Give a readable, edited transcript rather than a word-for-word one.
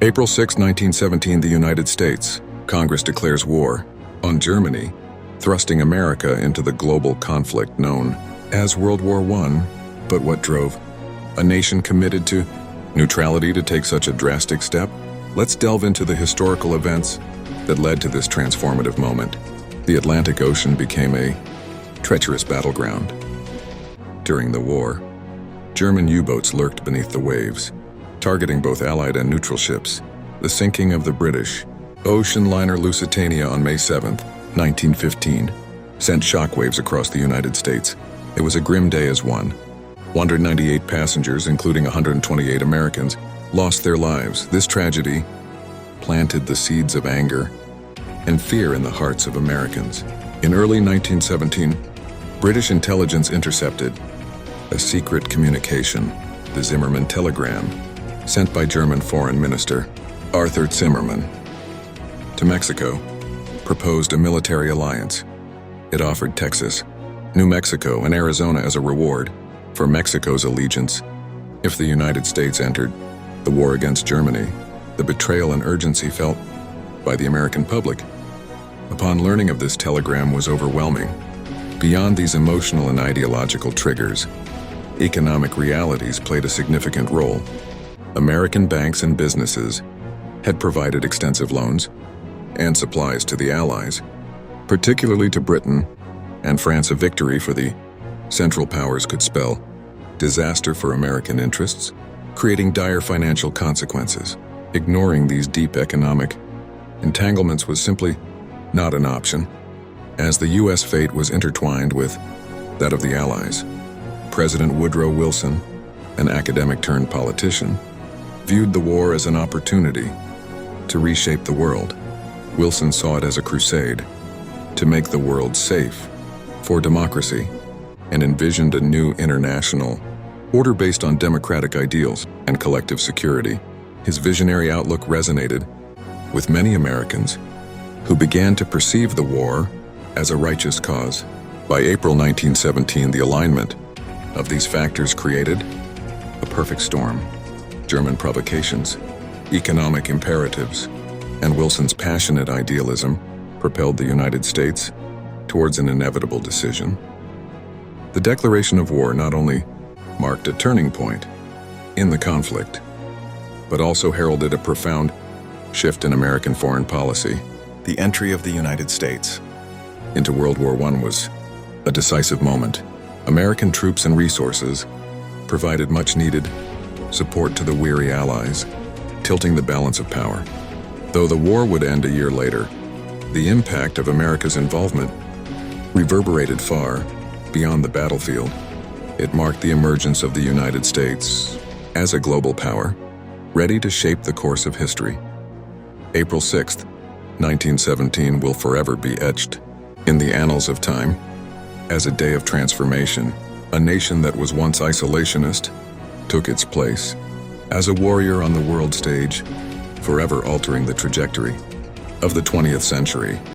April 6, 1917, the United States. Congress declares war on Germany, thrusting America into the global conflict known as World War I. But what drove a nation committed to neutrality to take such a drastic step? Let's delve into the historical events that led to this transformative moment. The Atlantic Ocean became a treacherous battleground. During the war, German U-boats lurked beneath the waves, targeting both Allied and neutral ships. The sinking of the British ocean liner Lusitania on May 7, 1915, sent shockwaves across the United States. It was a grim day as 198 passengers, including 128 Americans, lost their lives. This tragedy planted the seeds of anger and fear in the hearts of Americans. In early 1917, British intelligence intercepted a secret communication, the Zimmermann telegram, sent by German Foreign Minister Arthur Zimmermann to Mexico, proposed a military alliance. It offered Texas, New Mexico, and Arizona as a reward for Mexico's allegiance if the United States entered the war against Germany. The betrayal and urgency felt by the American public upon learning of this telegram was overwhelming. Beyond these emotional and ideological triggers, economic realities played a significant role. American banks and businesses had provided extensive loans and supplies to the Allies, particularly to Britain and France. A victory for the Central Powers could spell disaster for American interests, creating dire financial consequences. Ignoring these deep economic entanglements was simply not an option, as the U.S. fate was intertwined with that of the Allies. President Woodrow Wilson, an academic turned politician, viewed the war as an opportunity to reshape the world. Wilson saw it as a crusade to make the world safe for democracy and envisioned a new international order based on democratic ideals and collective security. His visionary outlook resonated with many Americans who began to perceive the war as a righteous cause. By April 1917, the alignment of these factors created a perfect storm. German provocations, economic imperatives, and Wilson's passionate idealism propelled the United States towards an inevitable decision. The declaration of war not only marked a turning point in the conflict, but also heralded a profound shift in American foreign policy. The entry of the United States into World War I was a decisive moment. American troops and resources provided much-needed support to the weary Allies, tilting the balance of power. Though the war would end a year later, the impact of America's involvement reverberated far beyond the battlefield. It marked the emergence of the United States as a global power, ready to shape the course of history. April 6, 1917 will forever be etched in the annals of time as a day of transformation. A nation that was once isolationist took its place as a warrior on the world stage, forever altering the trajectory of the 20th century.